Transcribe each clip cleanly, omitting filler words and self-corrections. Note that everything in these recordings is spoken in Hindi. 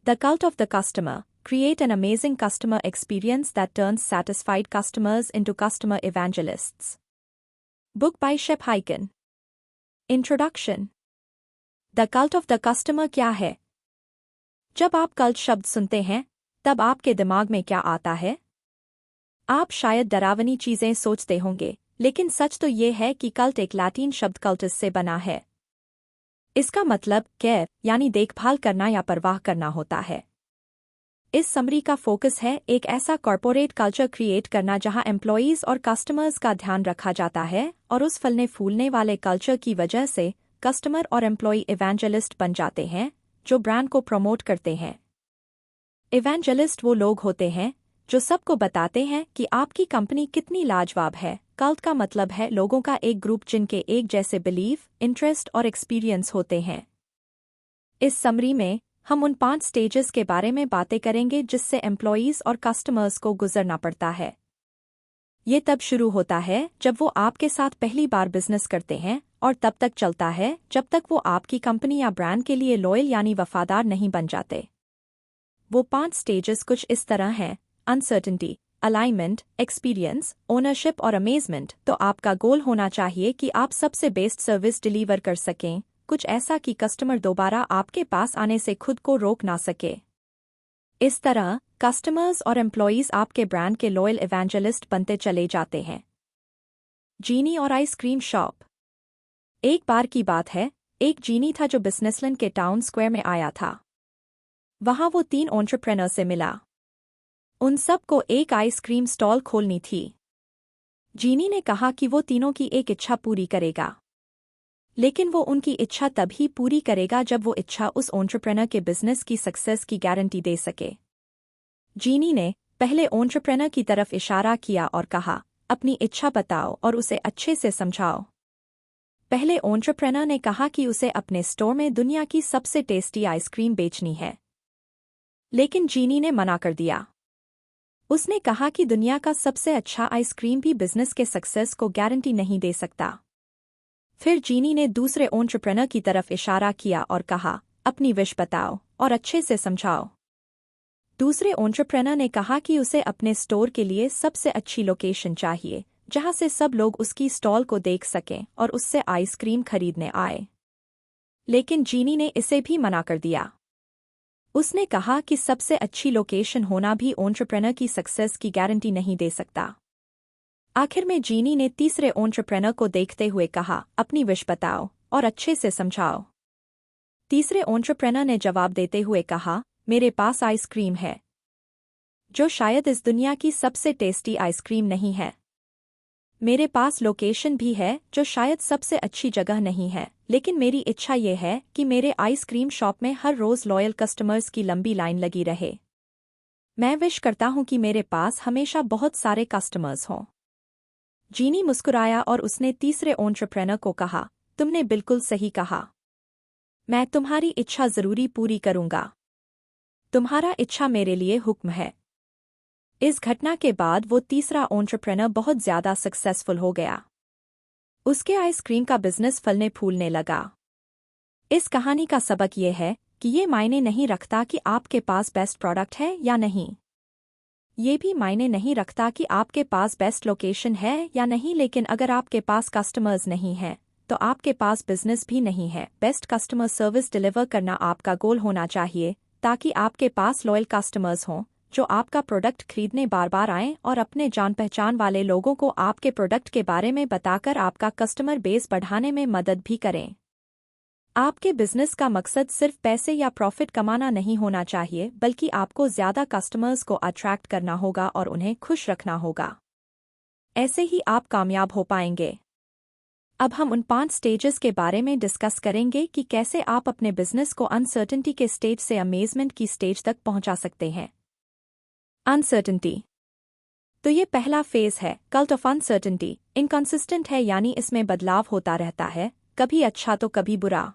The cult of the customer. Create an amazing customer experience that turns satisfied customers into customer evangelists. Book by Shep Hyken. Introduction. The cult of the customer क्या है? जब आप कल्ट शब्द सुनते हैं, तब आपके दिमाग में क्या आता है? आप शायद डरावनी चीजें सोचते होंगे, लेकिन सच तो ये है कि कल्ट एक लैटिन शब्द कल्टस से बना है। इसका मतलब केयर यानी देखभाल करना या परवाह करना होता है। इस समरी का फोकस है एक ऐसा कॉर्पोरेट कल्चर क्रिएट करना जहां एम्प्लॉयज और कस्टमर्स का ध्यान रखा जाता है और उस फलने फूलने वाले कल्चर की वजह से कस्टमर और एम्प्लॉय इवेंजलिस्ट बन जाते हैं जो ब्रांड को प्रमोट करते हैं। इवेंजलिस्ट वो लोग होते हैं जो सबको बताते हैं कि आपकी कंपनी कितनी लाजवाब है। कल्ट का मतलब है लोगों का एक ग्रुप जिनके एक जैसे बिलीफ, इंटरेस्ट और एक्सपीरियंस होते हैं। इस समरी में हम उन 5 स्टेजेस के बारे में बातें करेंगे जिससे एम्प्लॉयज और कस्टमर्स को गुजरना पड़ता है। ये तब शुरू होता है जब वो आपके साथ पहली बार बिजनेस करते हैं और तब तक चलता है जब तक वो आपकी कंपनी या ब्रांड के लिए लॉयल यानी वफादार नहीं बन जाते। वो 5 स्टेजेस कुछ इस तरह हैं: अनसर्टेनिटी, अलाइनमेंट, एक्सपीरियंस, ओनरशिप और अमेजमेंट। तो आपका गोल होना चाहिए कि आप सबसे बेस्ट सर्विस डिलीवर कर सकें, कुछ ऐसा कि कस्टमर दोबारा आपके पास आने से खुद को रोक ना सके। इस तरह कस्टमर्स और एम्प्लॉयज आपके ब्रांड के लॉयल इवेंजलिस्ट बनते चले जाते हैं। जीनी और आइसक्रीम शॉप। एक बार की बात है, एक जीनी था जो बिजनेसलैंड के टाउन स्क्वायर में आया था। वहां वो 3 एंटरप्रेन्योर से मिला। उन सबको एक आइसक्रीम स्टॉल खोलनी थी। जीनी ने कहा कि वो तीनों की एक इच्छा पूरी करेगा, लेकिन वो उनकी इच्छा तभी पूरी करेगा जब वो इच्छा उस एंटरप्रेन्योर के बिजनेस की सक्सेस की गारंटी दे सके। जीनी ने पहले एंटरप्रेन्योर की तरफ इशारा किया और कहा, अपनी इच्छा बताओ और उसे अच्छे से समझाओ। पहले एंटरप्रेन्योर ने कहा कि उसे अपने स्टोर में दुनिया की सबसे टेस्टी आइसक्रीम बेचनी है, लेकिन जीनी ने मना कर दिया। उसने कहा कि दुनिया का सबसे अच्छा आइसक्रीम भी बिजनेस के सक्सेस को गारंटी नहीं दे सकता। फिर जीनी ने दूसरे एंटरप्रेन्योर की तरफ इशारा किया और कहा, अपनी विश बताओ और अच्छे से समझाओ। दूसरे एंटरप्रेन्योर ने कहा कि उसे अपने स्टोर के लिए सबसे अच्छी लोकेशन चाहिए, जहां से सब लोग उसकी स्टॉल को देख सकें और उससे आइसक्रीम खरीदने आए। लेकिन जीनी ने इसे भी मना कर दिया। उसने कहा कि सबसे अच्छी लोकेशन होना भी एंटरप्रेन्योर की सक्सेस की गारंटी नहीं दे सकता। आखिर में जीनी ने तीसरे एंटरप्रेन्योर को देखते हुए कहा, अपनी विश बताओ और अच्छे से समझाओ। तीसरे एंटरप्रेन्योर ने जवाब देते हुए कहा, मेरे पास आइसक्रीम है, जो शायद इस दुनिया की सबसे टेस्टी आइसक्रीम नहीं है। मेरे पास लोकेशन भी है जो शायद सबसे अच्छी जगह नहीं है, लेकिन मेरी इच्छा ये है कि मेरे आइसक्रीम शॉप में हर रोज लॉयल कस्टमर्स की लंबी लाइन लगी रहे। मैं विश करता हूं कि मेरे पास हमेशा बहुत सारे कस्टमर्स हों। जीनी मुस्कुराया और उसने तीसरे एंटरप्रेन्योर को कहा, तुमने बिल्कुल सही कहा। मैं तुम्हारी इच्छा जरूरी पूरी करूंगा। तुम्हारा इच्छा मेरे लिए हुक्म है। इस घटना के बाद वो तीसरा एंटरप्रेन्योर बहुत ज्यादा सक्सेसफुल हो गया। उसके आइसक्रीम का बिजनेस फलने फूलने लगा। इस कहानी का सबक ये है कि ये मायने नहीं रखता कि आपके पास बेस्ट प्रोडक्ट है या नहीं। ये भी मायने नहीं रखता कि आपके पास बेस्ट लोकेशन है या नहीं, लेकिन अगर आपके पास कस्टमर्स नहीं हैं, तो आपके पास बिजनेस भी नहीं है। बेस्ट कस्टमर सर्विस डिलीवर करना आपका गोल होना चाहिए, ताकि आपके पास लॉयल कस्टमर्स हों जो आपका प्रोडक्ट खरीदने बार बार आएं और अपने जान पहचान वाले लोगों को आपके प्रोडक्ट के बारे में बताकर आपका कस्टमर बेस बढ़ाने में मदद भी करें। आपके बिजनेस का मकसद सिर्फ पैसे या प्रॉफिट कमाना नहीं होना चाहिए, बल्कि आपको ज्यादा कस्टमर्स को अट्रैक्ट करना होगा और उन्हें खुश रखना होगा। ऐसे ही आप कामयाब हो पाएंगे। अब हम उन 5 स्टेजेस के बारे में डिस्कस करेंगे कि कैसे आप अपने बिजनेस को अनसर्टेनिटी के स्टेज से अमेजमेंट की स्टेज तक पहुंचा सकते हैं। अनसर्टेनिटी। तो ये पहला फेज है, कल्ट ऑफ अनसर्टेनिटी। इनकंसिस्टेंट है यानी इसमें बदलाव होता रहता है, कभी अच्छा तो कभी बुरा।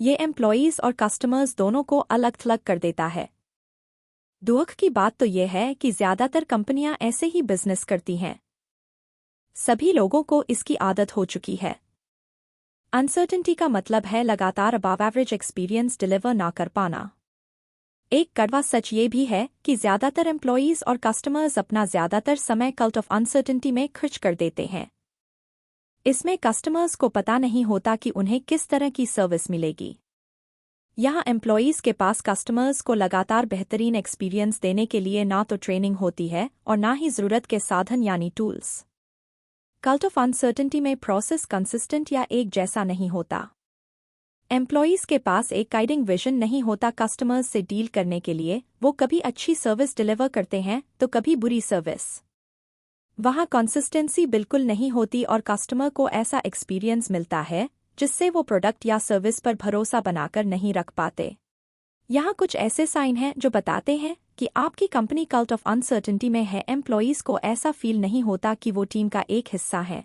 ये एम्प्लॉयज और कस्टमर्स दोनों को अलग थलग कर देता है। दुख की बात तो ये है कि ज्यादातर कंपनियां ऐसे ही बिजनेस करती हैं। सभी लोगों को इसकी आदत हो चुकी है। अनसर्टेनिटी का मतलब है लगातार अबव एवरेज एक्सपीरियंस डिलीवर ना कर पाना। एक कड़वा सच ये भी है कि ज्यादातर एम्प्लॉयीज और कस्टमर्स अपना ज्यादातर समय कल्ट ऑफ अनसर्टेनिटी में खर्च कर देते हैं। इसमें कस्टमर्स को पता नहीं होता कि उन्हें किस तरह की सर्विस मिलेगी। यहाँ एम्प्लॉयीज के पास कस्टमर्स को लगातार बेहतरीन एक्सपीरियंस देने के लिए ना तो ट्रेनिंग होती है और ना ही जरूरत के साधन यानी टूल्स। कल्ट ऑफ अनसर्टेनिटी में प्रोसेस कंसिस्टेंट या एक जैसा नहीं होता। एम्प्लॉयीज के पास एक गाइडिंग विजन नहीं होता कस्टमर्स से डील करने के लिए। वो कभी अच्छी सर्विस डिलीवर करते हैं तो कभी बुरी सर्विस। वहाँ कंसिस्टेंसी बिल्कुल नहीं होती और कस्टमर को ऐसा एक्सपीरियंस मिलता है जिससे वो प्रोडक्ट या सर्विस पर भरोसा बनाकर नहीं रख पाते। यहाँ कुछ ऐसे साइन हैं जो बताते हैं कि आपकी कंपनी कल्ट ऑफ अनसर्टेनिटी में है। एम्प्लॉयीज को ऐसा फील नहीं होता कि वो टीम का एक हिस्सा है।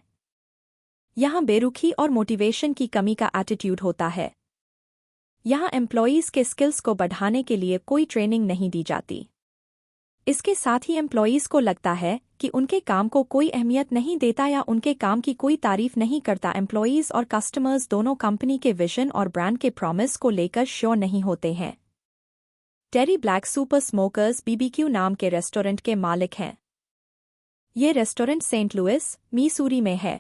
यहाँ बेरुखी और मोटिवेशन की कमी का एटीट्यूड होता है। यहाँ एम्प्लॉयीज के स्किल्स को बढ़ाने के लिए कोई ट्रेनिंग नहीं दी जाती। इसके साथ ही एम्प्लॉयीज को लगता है कि उनके काम को कोई अहमियत नहीं देता या उनके काम की कोई तारीफ नहीं करता। एम्प्लॉयीज और कस्टमर्स दोनों कंपनी के विजन और ब्रांड के प्रॉमिस को लेकर श्योर नहीं होते हैं। टेरी ब्लैक सुपर स्मोकर्स बीबीक्यू नाम के रेस्टोरेंट के मालिक हैं। ये रेस्टोरेंट सेंट लुइस, मिसूरी में है।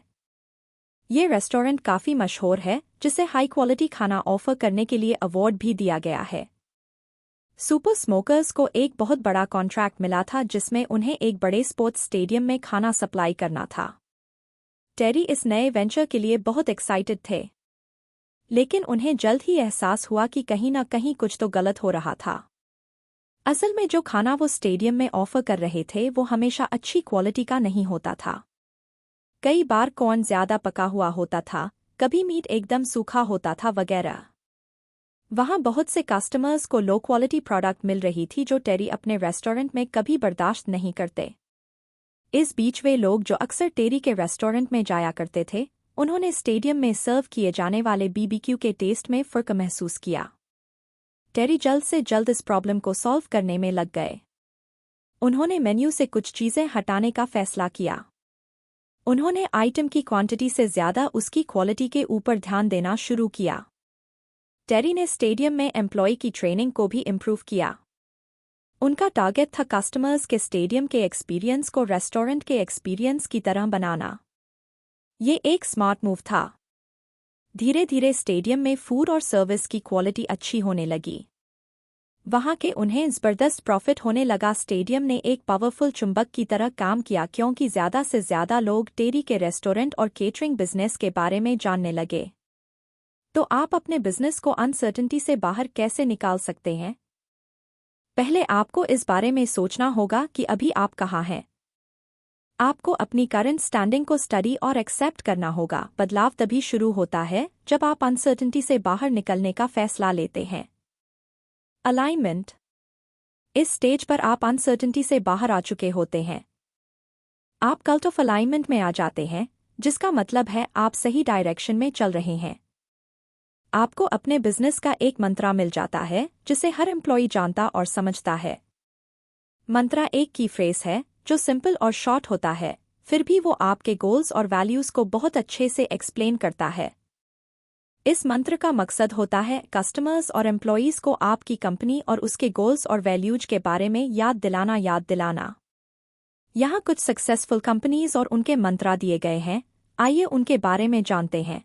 ये रेस्टोरेंट काफ़ी मशहूर है जिसे हाई क्वालिटी खाना ऑफर करने के लिए अवार्ड भी दिया गया है। सुपर स्मोकर्स को एक बहुत बड़ा कॉन्ट्रैक्ट मिला था जिसमें उन्हें एक बड़े स्पोर्ट्स स्टेडियम में खाना सप्लाई करना था। टेरी इस नए वेंचर के लिए बहुत एक्साइटेड थे, लेकिन उन्हें जल्द ही एहसास हुआ कि कहीं न कहीं कुछ तो गलत हो रहा था। असल में जो खाना वो स्टेडियम में ऑफर कर रहे थे वो हमेशा अच्छी क्वालिटी का नहीं होता था। कई बार कॉर्न ज्यादा पका हुआ होता था, कभी मीट एकदम सूखा होता था वगैरह। वहाँ बहुत से कस्टमर्स को लो क्वालिटी प्रोडक्ट मिल रही थी जो टेरी अपने रेस्टोरेंट में कभी बर्दाश्त नहीं करते। इस बीच वे लोग जो अक्सर टेरी के रेस्टोरेंट में जाया करते थे, उन्होंने स्टेडियम में सर्व किए जाने वाले बीबीक्यू के टेस्ट में फ़र्क महसूस किया। टेरी जल्द से जल्द इस प्रॉब्लम को सॉल्व करने में लग गए। उन्होंने मेन्यू से कुछ चीज़ें हटाने का फैसला किया। उन्होंने आइटम की क्वांटिटी से ज़्यादा उसकी क्वालिटी के ऊपर ध्यान देना शुरू किया। टेरी ने स्टेडियम में एम्प्लॉय की ट्रेनिंग को भी इम्प्रूव किया। उनका टारगेट था कस्टमर्स के स्टेडियम के एक्सपीरियंस को रेस्टोरेंट के एक्सपीरियंस की तरह बनाना। ये एक स्मार्ट मूव था। धीरे धीरे स्टेडियम में फूड और सर्विस की क्वालिटी अच्छी होने लगी। वहाँ के उन्हें ज़बरदस्त प्रॉफिट होने लगा। स्टेडियम ने एक पावरफुल चुंबक की तरह काम किया क्योंकि ज़्यादा से ज़्यादा लोग टेरी के रेस्टोरेंट और केटरिंग बिजनेस के बारे में जानने लगे। तो आप अपने बिजनेस को अनसर्टेनिटी से बाहर कैसे निकाल सकते हैं? पहले आपको इस बारे में सोचना होगा कि अभी आप कहाँ हैं। आपको अपनी करंट स्टैंडिंग को स्टडी और एक्सेप्ट करना होगा। बदलाव तभी शुरू होता है जब आप अनसर्टेनिटी से बाहर निकलने का फैसला लेते हैं। अलाइनमेंट। इस स्टेज पर आप अनसर्टेनिटी से बाहर आ चुके होते हैं। आप कल्ट ऑफ अलाइनमेंट में आ जाते हैं, जिसका मतलब है आप सही डायरेक्शन में चल रहे हैं। आपको अपने बिजनेस का एक मंत्रा मिल जाता है जिसे हर एम्प्लॉय जानता और समझता है। मंत्रा एक की फ्रेज है जो सिंपल और शॉर्ट होता है, फिर भी वो आपके गोल्स और वैल्यूज को बहुत अच्छे से एक्सप्लेन करता है। इस मंत्र का मकसद होता है कस्टमर्स और एम्प्लॉयीज को आपकी कंपनी और उसके गोल्स और वैल्यूज के बारे में याद दिलाना। यहाँ कुछ सक्सेसफुल कंपनीज और उनके मंत्रा दिए गए हैं, आइए उनके बारे में जानते हैं।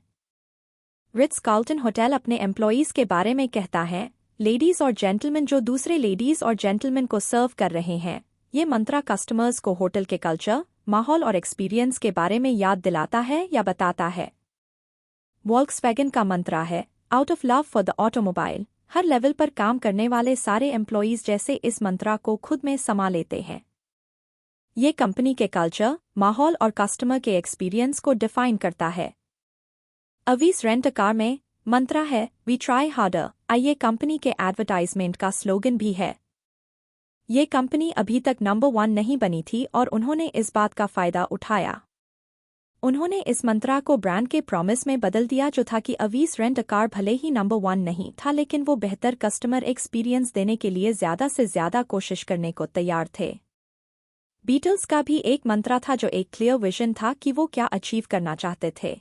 रिट्स कार्ल्टन होटल अपने एम्प्लॉयीज के बारे में कहता है, लेडीज और जेंटलमैन जो दूसरे लेडीज और जेंटलमैन को सर्व कर रहे हैं। ये मंत्रा कस्टमर्स को होटल के कल्चर, माहौल और एक्सपीरियंस के बारे में याद दिलाता है या बताता है। वॉल्क्सवैगन का मंत्रा है, out of love for the automobile. Her level पर काम करने वाले सारे एम्प्लॉयीज जैसे इस मंत्रा को खुद में समा लेते हैं। ये कंपनी के कल्चर, माहौल और कस्टमर के एक्सपीरियंस को डिफाइन करता है। अवीस रेंट अ कार में मंत्रा है, वी ट्राई हार्डर। आइए कंपनी के एडवर्टाइजमेंट का स्लोगन भी है। ये कंपनी अभी तक नंबर 1 नहीं बनी थी और उन्होंने इस बात का फायदा उठाया। उन्होंने इस मंत्रा को ब्रांड के प्रॉमिस में बदल दिया जो था कि अवीस रेंट अ कार भले ही नंबर 1 नहीं था, लेकिन वो बेहतर कस्टमर एक्सपीरियंस देने के लिए ज़्यादा से ज़्यादा कोशिश करने को तैयार थे। बीटल्स का भी एक मंत्रा था जो एक क्लियर विजन था कि वो क्या अचीव करना चाहते थे।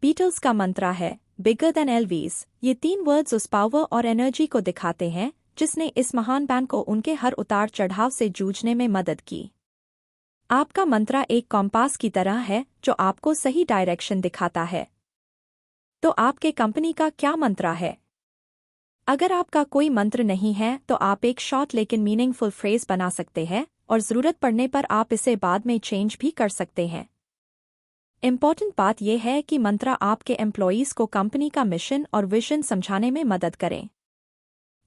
बीटल्स का मंत्रा है, बिगर देन एल्वीज। ये 3 वर्ड्स उस पावर और एनर्जी को दिखाते हैं जिसने इस महान बैंड को उनके हर उतार चढ़ाव से जूझने में मदद की। आपका मंत्र एक कॉम्पास की तरह है जो आपको सही डायरेक्शन दिखाता है। तो आपके कंपनी का क्या मंत्र है? अगर आपका कोई मंत्र नहीं है तो आप एक शॉर्ट लेकिन मीनिंगफुल फ्रेज बना सकते हैं और ज़रूरत पड़ने पर आप इसे बाद में चेंज भी कर सकते हैं। इम्पॉर्टेंट बात यह है कि मंत्र आपके एम्प्लॉयज़ को कंपनी का मिशन और विजन समझाने में मदद करें।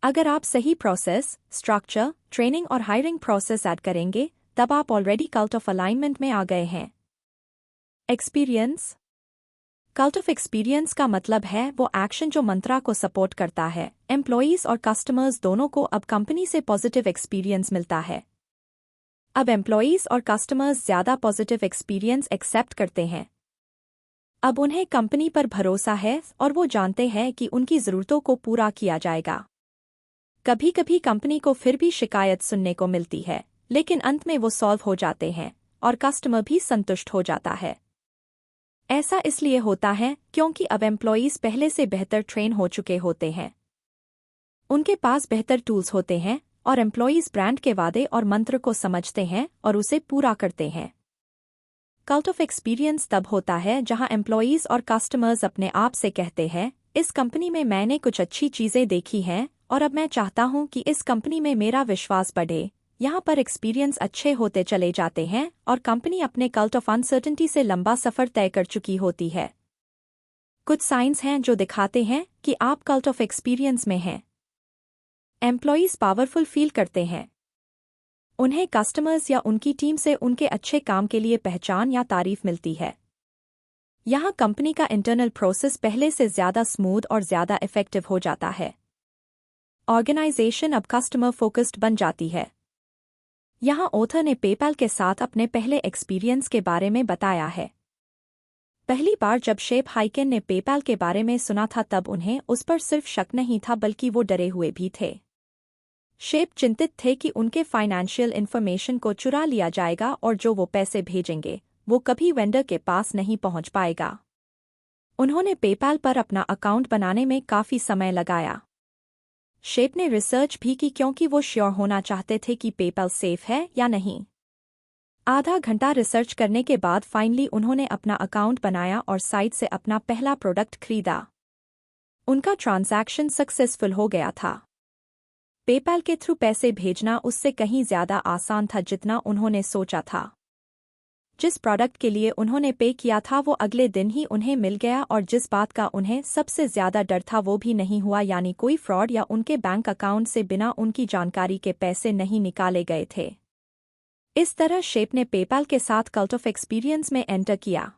अगर आप सही प्रोसेस, स्ट्रक्चर, ट्रेनिंग और हायरिंग प्रोसेस ऐड करेंगे तब आप ऑलरेडी कल्ट ऑफ अलाइनमेंट में आ गए हैं। एक्सपीरियंस। कल्ट ऑफ एक्सपीरियंस का मतलब है वो एक्शन जो मंत्रा को सपोर्ट करता है। एम्प्लॉयज़ और कस्टमर्स दोनों को अब कंपनी से पॉजिटिव एक्सपीरियंस मिलता है। अब एम्प्लॉयज़ और कस्टमर्स ज़्यादा पॉजिटिव एक्सपीरियंस एक्सेप्ट करते हैं। अब उन्हें कंपनी पर भरोसा है और वो जानते हैं कि उनकी ज़रूरतों को पूरा किया जाएगा। कभी कभी कंपनी को फिर भी शिकायत सुनने को मिलती है, लेकिन अंत में वो सॉल्व हो जाते हैं और कस्टमर भी संतुष्ट हो जाता है। ऐसा इसलिए होता है क्योंकि अब एम्प्लॉयज़ पहले से बेहतर ट्रेन हो चुके होते हैं। उनके पास बेहतर टूल्स होते हैं और एम्प्लॉयज़ ब्रांड के वादे और मंत्र को समझते हैं और उसे पूरा करते हैं। कल्ट ऑफ एक्सपीरियंस तब होता है जहां एम्प्लॉयज़ और कस्टमर्स अपने आप से कहते हैं, इस कंपनी में मैंने कुछ अच्छी चीज़ें देखी हैं और अब मैं चाहता हूं कि इस कंपनी में मेरा विश्वास बढ़े। यहाँ पर एक्सपीरियंस अच्छे होते चले जाते हैं और कंपनी अपने कल्ट ऑफ अनसर्टेनिटी से लंबा सफ़र तय कर चुकी होती है। कुछ साइंस हैं जो दिखाते हैं कि आप कल्ट ऑफ एक्सपीरियंस में हैं। एम्प्लॉयज़ पावरफुल फील करते हैं। उन्हें कस्टमर्स या उनकी टीम से उनके अच्छे काम के लिए पहचान या तारीफ मिलती है। यहाँ कंपनी का इंटरनल प्रोसेस पहले से ज़्यादा स्मूथ और ज़्यादा इफेक्टिव हो जाता है। ऑर्गेनाइजेशन अब कस्टमर फोकस्ड बन जाती है। यहाँ ऑथर ने पेपैल के साथ अपने पहले एक्सपीरियंस के बारे में बताया है। पहली बार जब शेप हाइकिन ने पेपैल के बारे में सुना था तब उन्हें उस पर सिर्फ शक नहीं था बल्कि वो डरे हुए भी थे। शेप चिंतित थे कि उनके फाइनेंशियल इन्फॉर्मेशन को चुरा लिया जाएगा और जो वो पैसे भेजेंगे वो कभी वेंडर के पास नहीं पहुंच पाएगा। उन्होंने पेपैल पर अपना अकाउंट बनाने में काफ़ी समय लगाया। शेप ने रिसर्च भी की क्योंकि वो श्योर होना चाहते थे कि पेपैल सेफ है या नहीं। आधा घंटा रिसर्च करने के बाद फाइनली उन्होंने अपना अकाउंट बनाया और साइट से अपना पहला प्रोडक्ट खरीदा। उनका ट्रांजैक्शन सक्सेसफुल हो गया था। पेपैल के थ्रू पैसे भेजना उससे कहीं ज़्यादा आसान था जितना उन्होंने सोचा था। जिस प्रोडक्ट के लिए उन्होंने पे किया था वो अगले दिन ही उन्हें मिल गया और जिस बात का उन्हें सबसे ज़्यादा डर था वो भी नहीं हुआ, यानी कोई फ्रॉड या उनके बैंक अकाउंट से बिना उनकी जानकारी के पैसे नहीं निकाले गए थे। इस तरह शेप ने पेपैल के साथ कल्ट ऑफ एक्सपीरियंस में एंटर किया।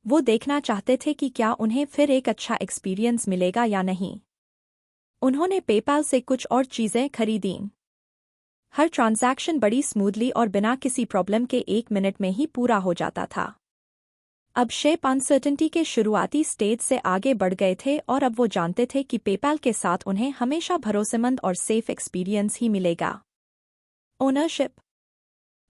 वो देखना चाहते थे कि क्या उन्हें फिर एक अच्छा एक्सपीरियंस मिलेगा या नहीं। उन्होंने पेपैल से कुछ और चीज़ें खरीदीं। हर ट्रांजैक्शन बड़ी स्मूथली और बिना किसी प्रॉब्लम के 1 मिनट में ही पूरा हो जाता था। अब शेप अनसर्टेनिटी के शुरुआती स्टेज से आगे बढ़ गए थे और अब वो जानते थे कि पेपैल के साथ उन्हें हमेशा भरोसेमंद और सेफ एक्सपीरियंस ही मिलेगा। ओनरशिप।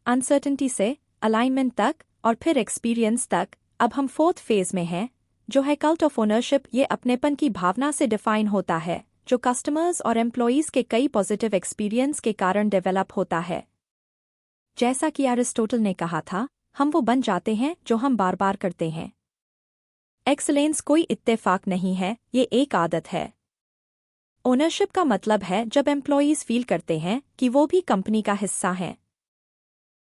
अनसर्टेनिटी से अलाइनमेंट तक और फिर एक्सपीरियंस तक अब हम 4th फेज में हैं, जो है कल्ट ऑफ ओनरशिप। ये अपनेपन की भावना से डिफाइन होता है जो कस्टमर्स और एम्प्लॉयज़ के कई पॉजिटिव एक्सपीरियंस के कारण डेवलप होता है। जैसा कि एरिस्टोटल ने कहा था, हम वो बन जाते हैं जो हम बार बार करते हैं। एक्सीलेंस कोई इत्तेफाक नहीं है, ये एक आदत है। ओनरशिप का मतलब है जब एम्प्लॉयज़ फील करते हैं कि वो भी कंपनी का हिस्सा हैं।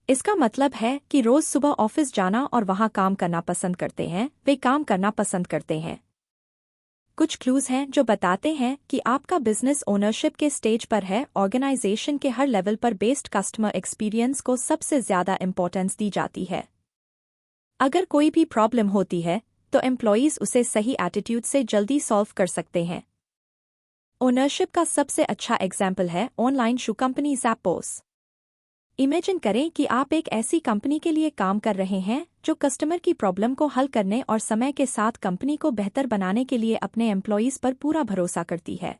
इसका मतलब है कि रोज़ सुबह ऑफिस जाना और वहाँ काम करना पसंद करते हैं, वे काम करना पसंद करते हैं। कुछ क्लूज हैं जो बताते हैं कि आपका बिजनेस ओनरशिप के स्टेज पर है। ऑर्गेनाइजेशन के हर लेवल पर बेस्ड कस्टमर एक्सपीरियंस को सबसे ज़्यादा इंपॉर्टेंस दी जाती है। अगर कोई भी प्रॉब्लम होती है तो एम्प्लॉयज़ उसे सही एटीट्यूड से जल्दी सॉल्व कर सकते हैं। ओनरशिप का सबसे अच्छा एग्जाम्पल है ऑनलाइन शू कंपनी ज़ैपोस। इमेजिन करें कि आप एक ऐसी कंपनी के लिए काम कर रहे हैं जो कस्टमर की प्रॉब्लम को हल करने और समय के साथ कंपनी को बेहतर बनाने के लिए अपने एम्प्लॉयज़ पर पूरा भरोसा करती है।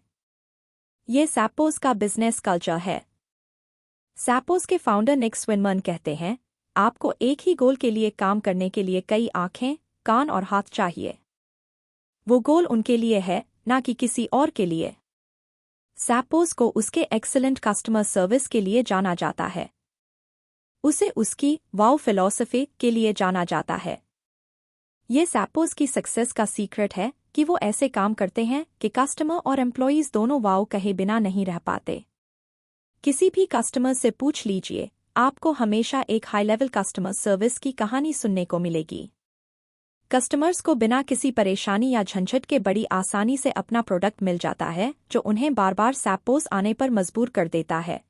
ये ज़ैपोस का बिजनेस कल्चर है। ज़ैपोस के फाउंडर निक स्विनमर्न कहते हैं, आपको एक ही गोल के लिए काम करने के लिए कई आंखें, कान और हाथ चाहिए। वो गोल उनके लिए है, ना कि किसी और के लिए। सैपोस को उसके एक्सीलेंट कस्टमर सर्विस के लिए जाना जाता है। उसे उसकी वाओ फिलॉसफी के लिए जाना जाता है। ये सैपोस की सक्सेस का सीक्रेट है कि वो ऐसे काम करते हैं कि कस्टमर और एम्प्लॉयीज दोनों वाओ कहे बिना नहीं रह पाते। किसी भी कस्टमर से पूछ लीजिए, आपको हमेशा एक हाई लेवल कस्टमर सर्विस की कहानी सुनने को मिलेगी। कस्टमर्स को बिना किसी परेशानी या झंझट के बड़ी आसानी से अपना प्रोडक्ट मिल जाता है, जो उन्हें बार बार सैपोस आने पर मजबूर कर देता है।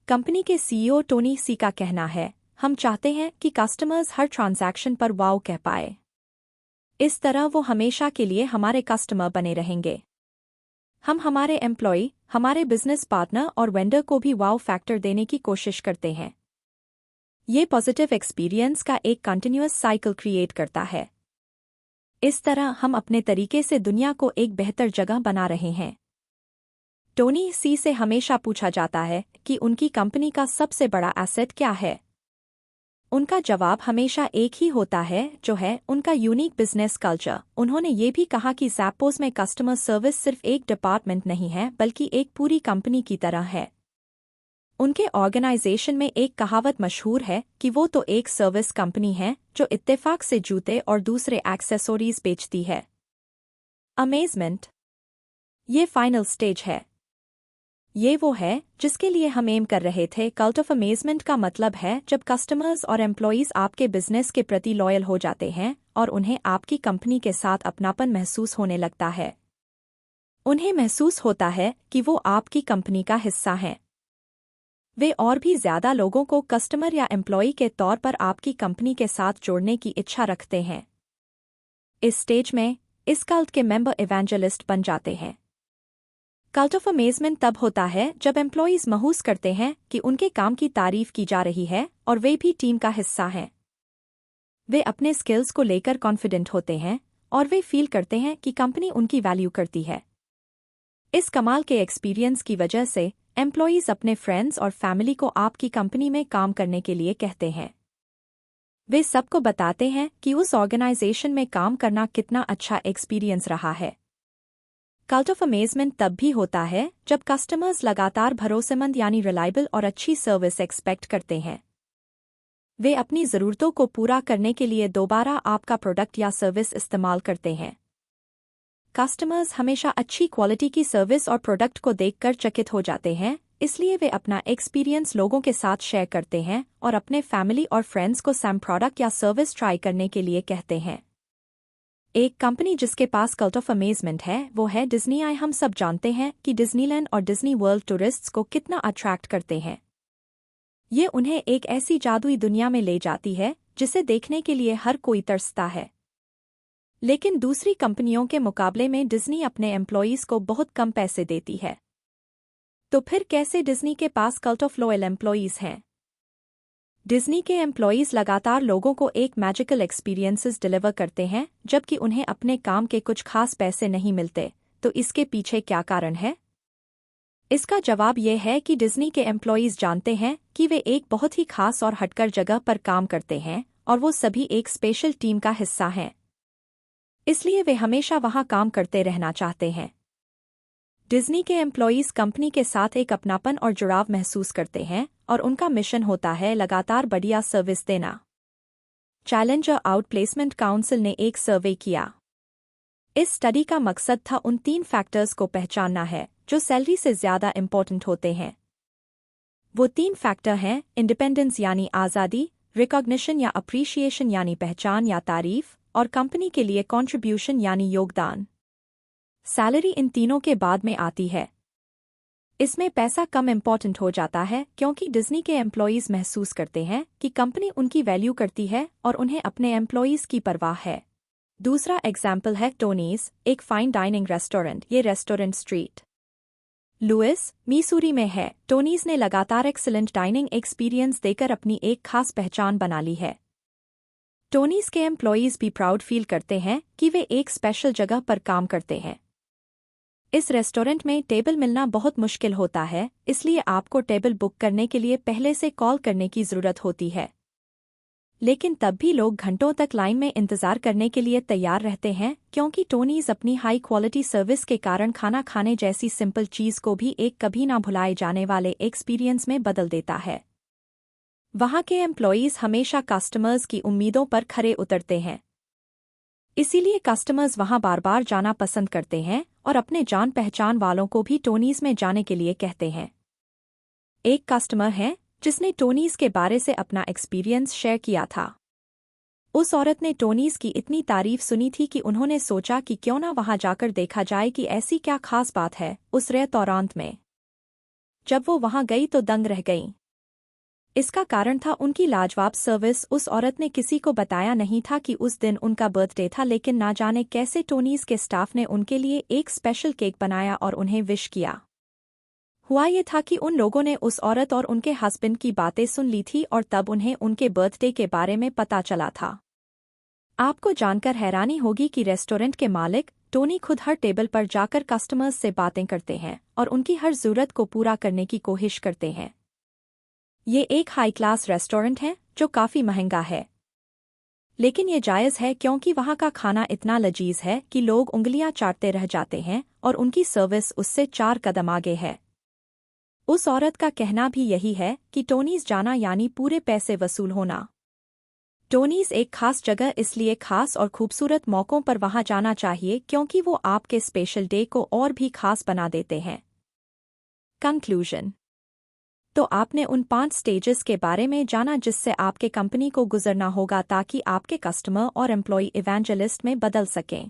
कंपनी के सीईओ टोनी सी का कहना है, हम चाहते हैं कि कस्टमर्स हर ट्रांजैक्शन पर वाओ कह पाए। इस तरह वो हमेशा के लिए हमारे कस्टमर बने रहेंगे। हम हमारे एम्प्लॉय, हमारे बिजनेस पार्टनर और वेंडर को भी वाओ फैक्टर देने की कोशिश करते हैं। ये पॉजिटिव एक्सपीरियंस का एक कंटिन्यूअस साइकिल क्रिएट करता है। इस तरह हम अपने तरीके से दुनिया को एक बेहतर जगह बना रहे हैं। टोनी सी से हमेशा पूछा जाता है कि उनकी कंपनी का सबसे बड़ा एसेट क्या है। उनका जवाब हमेशा एक ही होता है, जो है उनका यूनिक बिजनेस कल्चर। उन्होंने ये भी कहा कि सैपोस में कस्टमर सर्विस सिर्फ एक डिपार्टमेंट नहीं है, बल्कि एक पूरी कंपनी की तरह है। उनके ऑर्गेनाइजेशन में एक कहावत मशहूर है कि वो तो एक सर्विस कंपनी है जो इत्तेफाक से जूते और दूसरे एक्सेसरीज बेचती है। अमेजमेंट, ये फाइनल स्टेज है। ये वो है जिसके लिए हम एम कर रहे थे। कल्ट ऑफ अमेजमेंट का मतलब है जब कस्टमर्स और एम्प्लॉयीज आपके बिजनेस के प्रति लॉयल हो जाते हैं और उन्हें आपकी कंपनी के साथ अपनापन महसूस होने लगता है। उन्हें महसूस होता है कि वो आपकी कंपनी का हिस्सा हैं। वे और भी ज्यादा लोगों को कस्टमर या एम्प्लॉई के तौर पर आपकी कंपनी के साथ जोड़ने की इच्छा रखते हैं। इस स्टेज में इस कल्ट के मेंबर इवेंजलिस्ट बन जाते हैं। कल्ट ऑफ अमेजमेंट तब होता है जब एम्प्लॉयीज महसूस करते हैं कि उनके काम की तारीफ की जा रही है और वे भी टीम का हिस्सा हैं। वे अपने स्किल्स को लेकर कॉन्फिडेंट होते हैं और वे फील करते हैं कि कंपनी उनकी वैल्यू करती है। इस कमाल के एक्सपीरियंस की वजह से एम्प्लॉयीज अपने फ्रेंड्स और फैमिली को आपकी कंपनी में काम करने के लिए कहते हैं। वे सबको बताते हैं कि उस ऑर्गेनाइजेशन में काम करना कितना अच्छा एक्सपीरियंस रहा है। कल्ट ऑफ अमेजमेंट तब भी होता है जब कस्टमर्स लगातार भरोसेमंद यानी रिलायबल और अच्छी सर्विस एक्सपेक्ट करते हैं। वे अपनी ज़रूरतों को पूरा करने के लिए दोबारा आपका प्रोडक्ट या सर्विस इस्तेमाल करते हैं। कस्टमर्स हमेशा अच्छी क्वालिटी की सर्विस और प्रोडक्ट को देखकर चकित हो जाते हैं, इसलिए वे अपना एक्सपीरियंस लोगों के साथ शेयर करते हैं और अपने फैमिली और फ्रेंड्स को सैम प्रोडक्ट या सर्विस ट्राई करने के लिए कहते हैं। एक कंपनी जिसके पास कल्ट ऑफ अमेजमेंट है वो है डिज्नी। हम सब जानते हैं कि डिज्नीलैंड और डिज्नी वर्ल्ड टूरिस्ट्स को कितना अट्रैक्ट करते हैं। ये उन्हें एक ऐसी जादुई दुनिया में ले जाती है जिसे देखने के लिए हर कोई तरसता है। लेकिन दूसरी कंपनियों के मुकाबले में डिज्नी अपने एम्प्लॉयीज को बहुत कम पैसे देती है। तो फिर कैसे डिज्नी के पास कल्ट ऑफ लॉयल एम्प्लॉयीज हैं? डिज्नी के एम्प्लॉयीज लगातार लोगों को एक मैजिकल एक्सपीरियंसेस डिलीवर करते हैं, जबकि उन्हें अपने काम के कुछ खास पैसे नहीं मिलते। तो इसके पीछे क्या कारण है? इसका जवाब यह है कि डिज्नी के एम्प्लॉयीज जानते हैं कि वे एक बहुत ही खास और हटकर जगह पर काम करते हैं और वो सभी एक स्पेशल टीम का हिस्सा हैं। इसलिए वे हमेशा वहां काम करते रहना चाहते हैं। डिज्नी के एम्प्लॉयीज कंपनी के साथ एक अपनापन और जुड़ाव महसूस करते हैं और उनका मिशन होता है लगातार बढ़िया सर्विस देना। चैलेंजर आउटप्लेसमेंट काउंसिल ने एक सर्वे किया। इस स्टडी का मकसद था उन 3 फैक्टर्स को पहचानना है जो सैलरी से ज्यादा इंपॉर्टेंट होते हैं। वो 3 फैक्टर हैं इंडिपेंडेंस यानी आज़ादी, रिकॉग्निशन या अप्रिशिएशन यानी पहचान या तारीफ, और कंपनी के लिए कंट्रीब्यूशन यानी योगदान। सैलरी इन तीनों के बाद में आती है। इसमें पैसा कम इम्पॉर्टेंट हो जाता है क्योंकि डिज्नी के एम्प्लॉयीज महसूस करते हैं कि कंपनी उनकी वैल्यू करती है और उन्हें अपने एम्प्लॉयीज की परवाह है। दूसरा एग्जाम्पल है टोनीज, एक फाइन डाइनिंग रेस्टोरेंट। ये रेस्टोरेंट स्ट्रीट लुइस, मिसूरी में है। टोनीज ने लगातार एक्सीलेंट डाइनिंग एक्सपीरियंस देकर अपनी एक खास पहचान बना ली है। टोनीज के एम्प्लॉयीज भी प्राउड फील करते हैं कि वे एक स्पेशल जगह पर काम करते हैं। इस रेस्टोरेंट में टेबल मिलना बहुत मुश्किल होता है, इसलिए आपको टेबल बुक करने के लिए पहले से कॉल करने की ज़रूरत होती है। लेकिन तब भी लोग घंटों तक लाइन में इंतजार करने के लिए तैयार रहते हैं क्योंकि टोनीज अपनी हाई क्वालिटी सर्विस के कारण खाना खाने जैसी सिंपल चीज को भी एक कभी ना भुलाए जाने वाले एक्सपीरियंस में बदल देता है। वहाँ के एम्प्लॉयीज हमेशा कस्टमर्स की उम्मीदों पर खरे उतरते हैं, इसीलिए कस्टमर्स वहाँ बार बार जाना पसंद करते हैं और अपने जान पहचान वालों को भी टोनीज में जाने के लिए कहते हैं। एक कस्टमर है जिसने टोनीज के बारे से अपना एक्सपीरियंस शेयर किया था। उस औरत ने टोनीज की इतनी तारीफ सुनी थी कि उन्होंने सोचा कि क्यों ना वहां जाकर देखा जाए कि ऐसी क्या खास बात है उस रेस्तौरांत में। जब वो वहां गई तो दंग रह गई। इसका कारण था उनकी लाजवाब सर्विस। उस औरत ने किसी को बताया नहीं था कि उस दिन उनका बर्थडे था, लेकिन ना जाने कैसे टोनीज के स्टाफ ने उनके लिए एक स्पेशल केक बनाया और उन्हें विश किया। हुआ ये था कि उन लोगों ने उस औरत और उनके हस्बैंड की बातें सुन ली थी और तब उन्हें उनके बर्थडे के बारे में पता चला था। आपको जानकर हैरानी होगी कि रेस्टोरेंट के मालिक टोनी खुद हर टेबल पर जाकर कस्टमर्स से बातें करते हैं और उनकी हर जरूरत को पूरा करने की कोशिश करते हैं। ये एक हाई क्लास रेस्टोरेंट है जो काफी महंगा है, लेकिन ये जायज़ है क्योंकि वहाँ का खाना इतना लजीज है कि लोग उंगलियां चाटते रह जाते हैं और उनकी सर्विस उससे 4 कदम आगे है। उस औरत का कहना भी यही है कि टोनीज जाना यानी पूरे पैसे वसूल होना। टोनीज एक खास जगह इसलिए खास और खूबसूरत मौकों पर वहां जाना चाहिए क्योंकि वो आपके स्पेशल डे को और भी खास बना देते हैं। कंक्लूजन। तो आपने उन 5 स्टेजेस के बारे में जाना जिससे आपके कंपनी को गुजरना होगा ताकि आपके कस्टमर और एम्प्लॉय इवेंजलिस्ट में बदल सकें।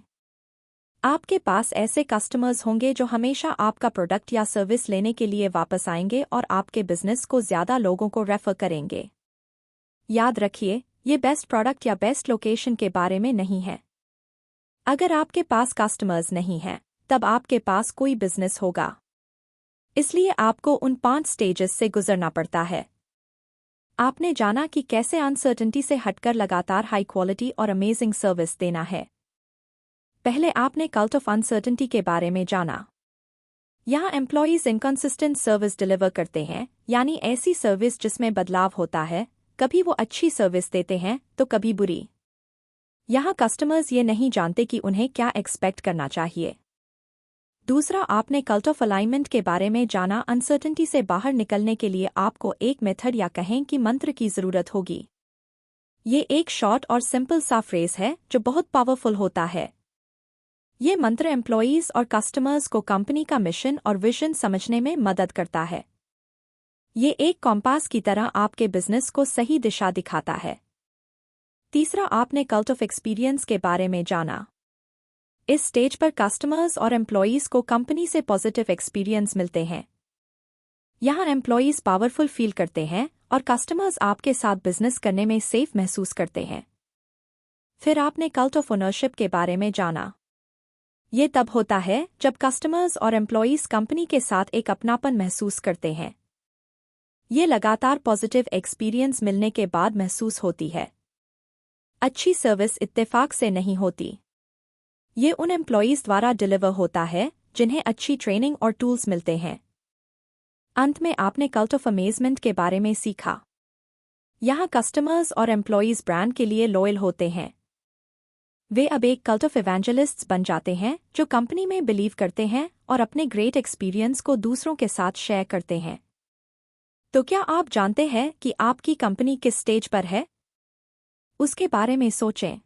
आपके पास ऐसे कस्टमर्स होंगे जो हमेशा आपका प्रोडक्ट या सर्विस लेने के लिए वापस आएंगे और आपके बिजनेस को ज़्यादा लोगों को रेफर करेंगे। याद रखिए, ये बेस्ट प्रोडक्ट या बेस्ट लोकेशन के बारे में नहीं है। अगर आपके पास कस्टमर्स नहीं हैं, तब आपके पास कोई बिजनेस होगा। इसलिए आपको उन 5 स्टेजेस से गुजरना पड़ता है। आपने जाना कि कैसे अनसर्टेनिटी से हटकर लगातार हाई क्वालिटी और अमेजिंग सर्विस देना है। पहले आपने कल्ट ऑफ अनसर्टेनिटी के बारे में जाना। यहाँ एम्प्लॉयीज इनकंसिस्टेंट सर्विस डिलीवर करते हैं, यानी ऐसी सर्विस जिसमें बदलाव होता है। कभी वो अच्छी सर्विस देते हैं तो कभी बुरी। यहाँ कस्टमर्स ये नहीं जानते कि उन्हें क्या एक्सपेक्ट करना चाहिए। दूसरा, आपने कल्ट ऑफ अलाइनमेंट के बारे में जाना। अनसर्टेनिटी से बाहर निकलने के लिए आपको एक मेथड या कहें कि मंत्र की जरूरत होगी। ये एक शॉर्ट और सिंपल सा फ्रेज है जो बहुत पावरफुल होता है। ये मंत्र एम्प्लॉयीज और कस्टमर्स को कंपनी का मिशन और विजन समझने में मदद करता है। ये एक कॉम्पास की तरह आपके बिजनेस को सही दिशा दिखाता है। तीसरा, आपने कल्ट ऑफ एक्सपीरियंस के बारे में जाना। इस स्टेज पर कस्टमर्स और एम्प्लॉयीज को कंपनी से पॉजिटिव एक्सपीरियंस मिलते हैं। यहाँ एम्प्लॉयीज पावरफुल फील करते हैं और कस्टमर्स आपके साथ बिजनेस करने में सेफ महसूस करते हैं। फिर आपने कल्ट ऑफ ओनरशिप के बारे में जाना। ये तब होता है जब कस्टमर्स और एम्प्लॉयीज कंपनी के साथ एक अपनापन महसूस करते हैं। ये लगातार पॉजिटिव एक्सपीरियंस मिलने के बाद महसूस होती है। अच्छी सर्विस इत्तेफाक से नहीं होती। ये उन एम्प्लॉयीज द्वारा डिलीवर होता है जिन्हें अच्छी ट्रेनिंग और टूल्स मिलते हैं। अंत में आपने कल्ट ऑफ अमेजमेंट के बारे में सीखा। यहाँ कस्टमर्स और एम्प्लॉयीज ब्रांड के लिए लॉयल होते हैं। वे अब एक कल्ट ऑफ इवेंजलिस्ट्स बन जाते हैं जो कंपनी में बिलीव करते हैं और अपने ग्रेट एक्सपीरियंस को दूसरों के साथ शेयर करते हैं। तो क्या आप जानते हैं कि आपकी कंपनी किस स्टेज पर है? उसके बारे में सोचें।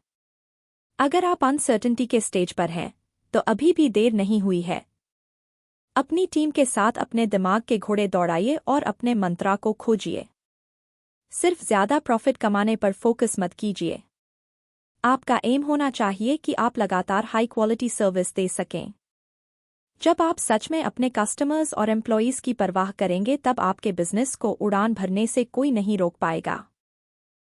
अगर आप अनसर्टेनिटी के स्टेज पर हैं, तो अभी भी देर नहीं हुई है। अपनी टीम के साथ अपने दिमाग के घोड़े दौड़ाइए और अपने मंत्रा को खोजिए। सिर्फ ज्यादा प्रॉफिट कमाने पर फोकस मत कीजिए। आपका एम होना चाहिए कि आप लगातार हाई क्वालिटी सर्विस दे सकें। जब आप सच में अपने कस्टमर्स और एम्प्लॉयीज की परवाह करेंगे, तब आपके बिजनेस को उड़ान भरने से कोई नहीं रोक पाएगा।